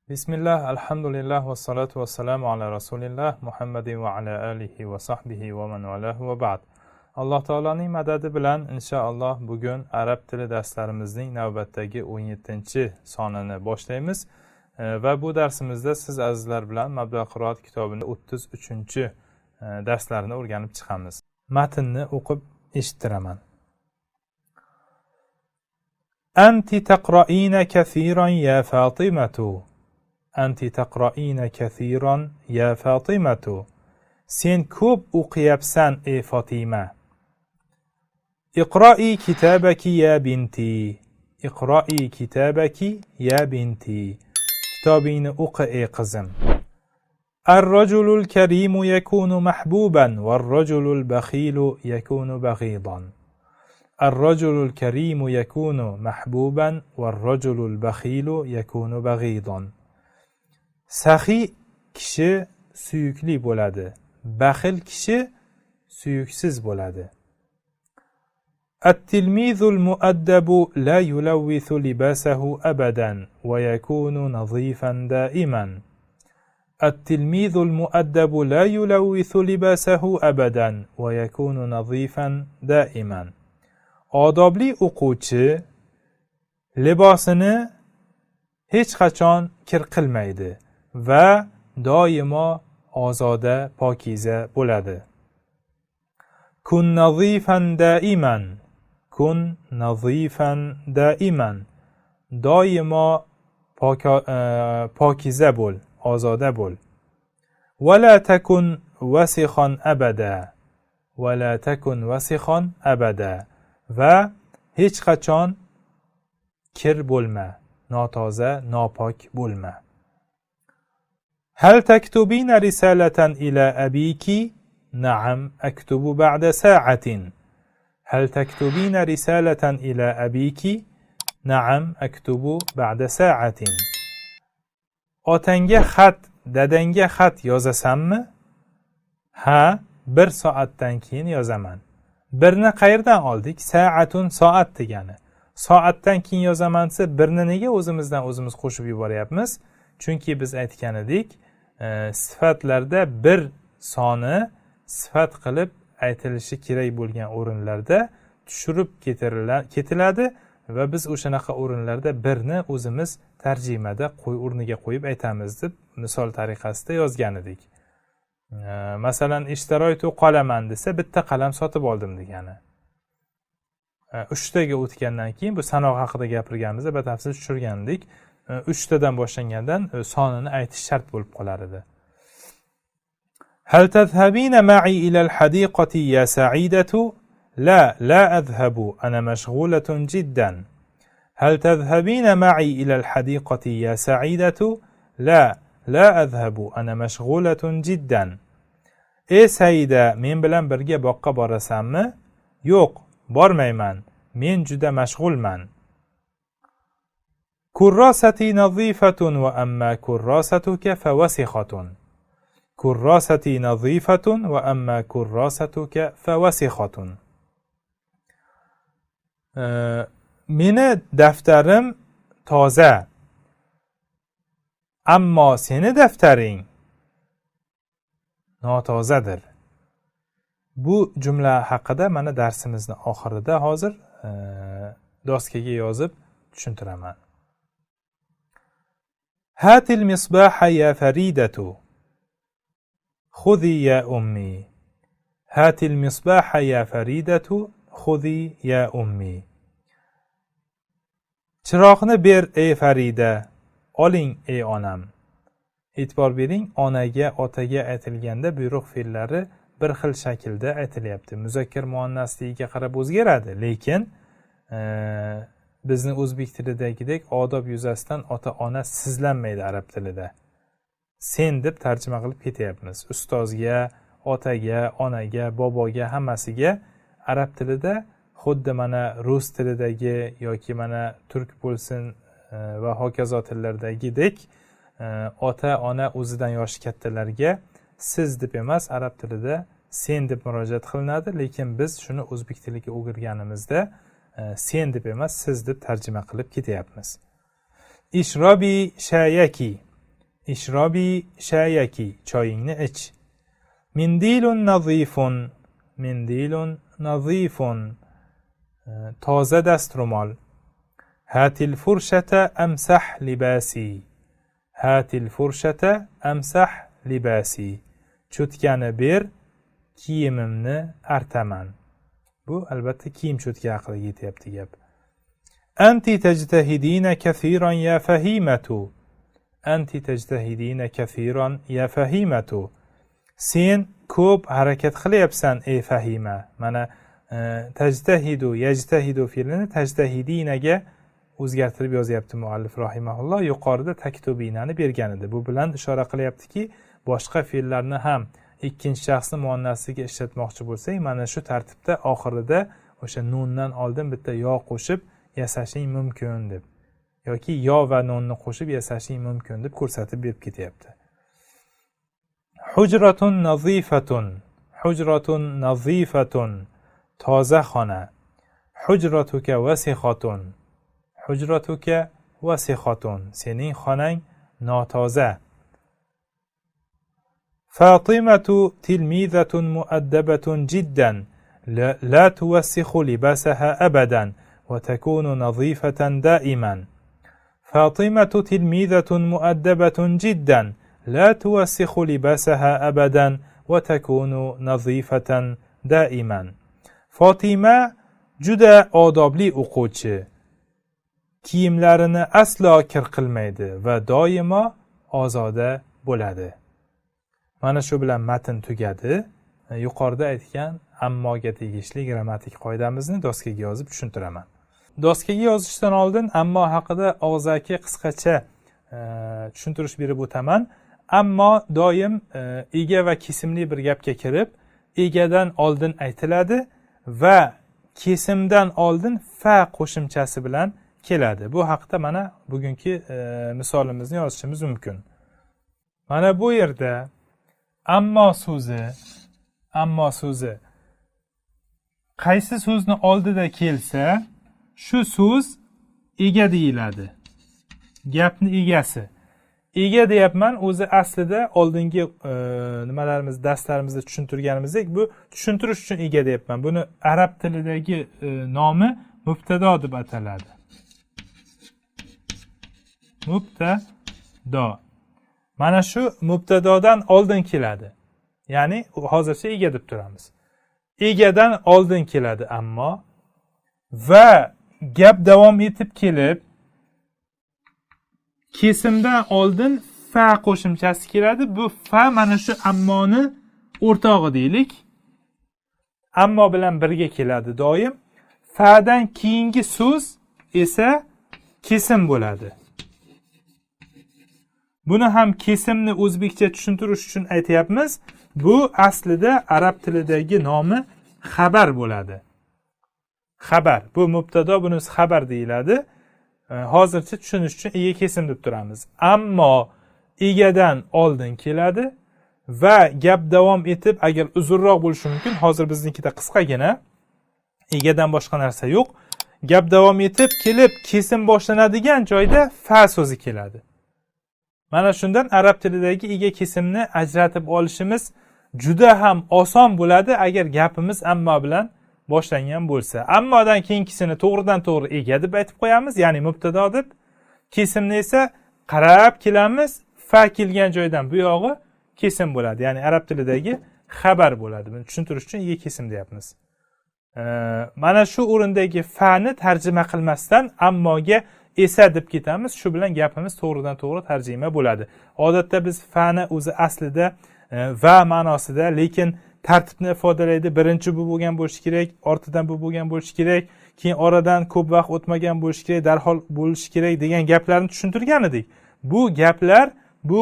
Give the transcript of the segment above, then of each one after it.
Bismillah, alhamdulillah, va salatu va salamu ala rasulillah, Muhammadin va ala alihi va sahbihi va man valahu va ba'd. Alloh taolaning madadi bilan inshaalloh bugun arab tili darslarimizning navbatdagi 17-sonini boshlaymiz va bu darsimizda siz azizlar bilan Mabda qiroat kitobining 33-darslarini o'rganib chiqamiz. Matnni o'qib eshittiraman. Anti taqra'ina kathiran ya Fatimatu. Anti taqra'ina kathiran ya Fatimatu. Sen ko'p o'qiyapsan ey Fatima. Iqra'i kitabaki ya binti. Iqra'i kitabaki ya binti. Kitobingni o'qi ey qizim. Ar-rajulul karimu yakunu mahbuban var-rajulul bakhilu yakunu baghidan. Ar-rajulul karimu yakunu mahbuban var-rajulul bakhilu yakunu baghidan. Saxiy kishi suyukli bo'ladi, baxil kishi suyuksiz bo'ladi. At-tilmizul muaddabu la yulawwithu libasahu abadan wa yakunu nadhifan da'iman. At-tilmizul muaddabu la yulawwithu libasahu abadan wa yakunu nadhifan da'iman. Odobli o'quvchi libosini hech qachon kir qilmaydi va doimo ozoda pokiza bo'ladi. Kun nadhifan daiman. Kun nadhifan daiman. Doimo pokiza bo'l, ozoda bo'l. Wala takun wasikhan abada. Wala takun wasikhan abada. Va hech qachon kir bo'lma, notoza, nopok bo'lma. هل تكتبين رسالة إلى أبيك؟ نعم أكتب بعد ساعة. هل تكتبين رسالة إلى أبيك؟ نعم أكتب بعد ساعة. Otangga xat, dadangga xat yozasanmi? Ha, bir soatdan keyin yozaman. Birni qayerdan oldik? Saatun soat degani. Soatdan keyin yozamansa birni nega o'zimizdan o'zimiz qo'shib yuboryapmiz? Chunki biz aytgan edik, sifatlarda bir soni sifat qilib aytilishi kerak bo'lgan o'rinlarda tushirib ketiladi va biz o'shanaqa o'rinlarda birni o'zimiz tarjimada o'rniga qo'yib aytamiz deb misol tariqasida yozgan edik. Masalan, ishtaroytu qolaman desa bitta qalam sotib oldim degani. 3 taga o'tgandan keyin bu sanoq haqida gapirganimizda batafsil tushirgan edik. 3 tadan boshlangandan sonini aytish shart bo'lib qolar edi. Hal tadhhabina ma'i ila al-hadiqati ya sa'idatu? La, la adhhabu, ana mashghulatun jiddan. Hal tadhhabina ma'i ila al-hadiqati ya sa'idatu? La, la adhhabu, ana mashghulatun jiddan. Ey Saida, men bilan birga boqqa borasanmi? Yo'q, bormayman. Men juda mashg'ulman. كراستي نظيفة وأما كراستك فوسخة. كراستي نظيفة وأما كراستك فوسخة. meni daftarim toza, ammo seni daftaring notozadir. Bu jumla haqida mana darsimizni oxirida hozir doskaga yozib tushuntiraman. هات المصباح يا فريدة. خذي يا أمي. هات المصباح يا فريدة. خذي يا أمي. Chiroqni ber ey Farida. Oling ey onam. E'tibor bering, onaga, otaga aytilganda buyruq fe'llari bir xil shaklda aytilyapti. Muzakkar muannasligiga qarab o'zgaradi, lekin bizni o'zbek tilidagidek odob yuzasidan ota-ona sizlanmaydi arab tilida. Sen deb tarjima qilib ketyapmiz. Ustozga, otaga, onaga, boboga, hammasiga arab tilida xuddi mana rus tilidagi yoki mana turk bo'lsin va hokazo tillardagidek ota-ona o'zidan yoshi kattalarga siz deb emas, arab tilida sen deb murojaat qilinadi, lekin biz shuni o'zbek tiliga o'girganimizda sen deb emas, siz deb tarjima qilib ketyapmiz. Ishrobi shayaki. ishrobi shayaki, choyingni ich. Mindilun nazifun, mindilun nazifun, toza dastro'mol. Hatil furshata amsah libasi, hatil furshata amsah libasi, cho'tkani ber, kiyimimni artaman. Bu albatta kiyim cho'tka haqida ketyapti gap. Anti tajtahidina kathiran ya fahimatu, anti tajtahidina kathiran ya fahimatu, sen ko'p harakat qilyapsan ey fahima. Mana tajtahidu yajtahidu fe'lini tajtahidinaga o'zgartirib yozyapti muallif rahimahulloh. Yuqorida taktubinani bergan edi. Bu bilan ishora qilyaptiki, boshqa fe'llarni ham ikkinchi shaxsni muannasiga ishlatmoqchi bo'lsak, mana shu tartibda oxirida o'sha nundan oldin bitta yo qo'shib yasashing mumkin deb, yoki yo va nunni qo'shib yasashing mumkin deb ko'rsatib berib ketyapti. Hujratun nazifatun, hujratun nazifatun, toza xona. Hujratuka vasixatun, hujratuka vasixatun, sening xonang notoza. Fatimatu tilmizatun muaddabatun jiddan, la tuwassixu libasaha abadan wa takunu nazifatan daiman. Fatimatu tilmizatun muaddabatun jiddan, la tuwassixu libasaha abadan wa takunu nazifatan daiman. Fatima juda odobli o'quvchi, kiyimlarini aslo kir qilmaydi va doimo ozoda bo'ladi. Mana shu bilan matn tugadi. Yuqorida aytgan ammoga tegishli grammatik qoidamizni doskaga yozib tushuntiraman. Doskaga yozishdan oldin ammo haqida og'zaki qisqacha tushuntirish berib o'taman. Ammo doim ega va kesimli bir gapga kirib, egadan oldin aytiladi va kesimdan oldin fa qo'shimchasi bilan keladi. Bu haqda mana bugungi misolimizni yozishimiz mumkin. Mana bu yerda ammo so'zi qaysi so'zni oldida kelsa, shu so'z ega deyiladi. Gapni egasi. Ega deyapman, o'zi aslida oldingi nimalarimiz, darslarimizda tushuntirganimizdek, bu tushuntirish uchun ega deyapman. Buni arab tilidagi nomi mubtado deb ataladi. Mubtado. Mana shu mubtadodan oldin keladi. Ya'ni hozircha ega deb turamiz. Egadan oldin keladi ammo va gap davom etib kelib kesimdan oldin fa qo'shimchasi keladi. Bu fa mana shu ammoni o'rtog'i deylik. Ammo bilan birga keladi doim. Fa'dan keyingi so'z esa kesim bo'ladi. Buni ham kesimni o'zbekcha tushuntirish uchun aytayapmiz. Bu aslida arab tilidagi nomi xabar bo'ladi. Xabar. Bu mubtado, bunisi xabar deyiladi. Hozircha tushunish uchun ega kesim deb turamiz. Ammo egadan oldin keladi va gap davom etib, agar uzunroq bo'lishi mumkin, hozir biznikida qisqagina, egadan boshqa narsa yo'q. Gap davom etib kelib, kesim boshlanadigan joyda fa so'zi keladi. Mana shundan arab tilidagi ega kesimni ajratib olishimiz juda ham oson bo'ladi agar gapimiz ammo bilan boshlangan bo'lsa. Ammodan keyingisini to'g'ridan to'g'ri ega deb aytib qo'yamiz, ya'ni mubtado deb. Kesimni esa qarab kelamiz, fa kelgan joydan bu yog'i kesim bo'ladi. Ya'ni arab tilidagi xabar bo'ladi. Buni tushuntirish uchun ega kesim deyapmiz. Mana shu o'rindagi fa'ni tarjima qilmasdan ammoga esa deb ketamiz. Shu bilan gapimiz to'g'ridan to'g'ri tarjima bo'ladi. Odatda biz fa'ni o'zi aslida va ma'nosida, lekin tartibni ifodalaydi. Birinchi bu bo'lgan bo'lishi kerak, ortidan bu bo'lgan bo'lishi kerak, keyin oradan ko'p vaqt o'tmagan bo'lishi kerak, darhol bo'lishi kerak degan gaplarni tushuntirgan edik. Bu gaplar bu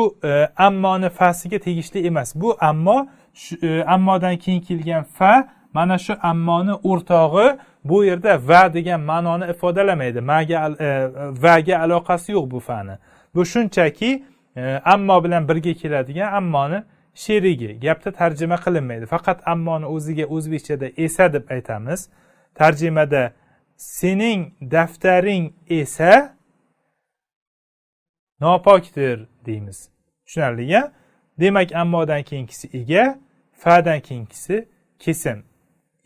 ammoni fasiga tegishli emas. Bu ammodan keyin kelgan fa mana shu ammoni o'rtog'i. Bu yerda va degan ma'noni ifodalamaydi. Vaga aloqasi yo'q bu fa'ni. Bu shunchaki ammo bilan birga keladigan ammoni sherigi. Gapda tarjima qilinmaydi. Faqat ammoni o'ziga o'zbekchada esa deb aytamiz. Tarjimada sening daftaring esa nopokdir deymiz. Tushunarli-ya? Demak, ammodan keyingisi ega, fadan keyingisi kesim,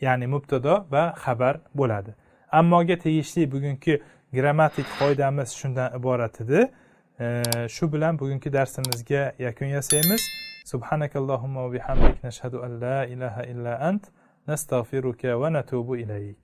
ya'ni mubtado va xabar bo'ladi. Ammoga tegishli bugungi grammatik qoidamiz shundan iborat edi. Shu bilan bugungi darsimizga yakun yasaymiz. Subhanakallohumma va bihamdik nashhadu an la ilaha illa ant nastag'firuka va natubu ilayk.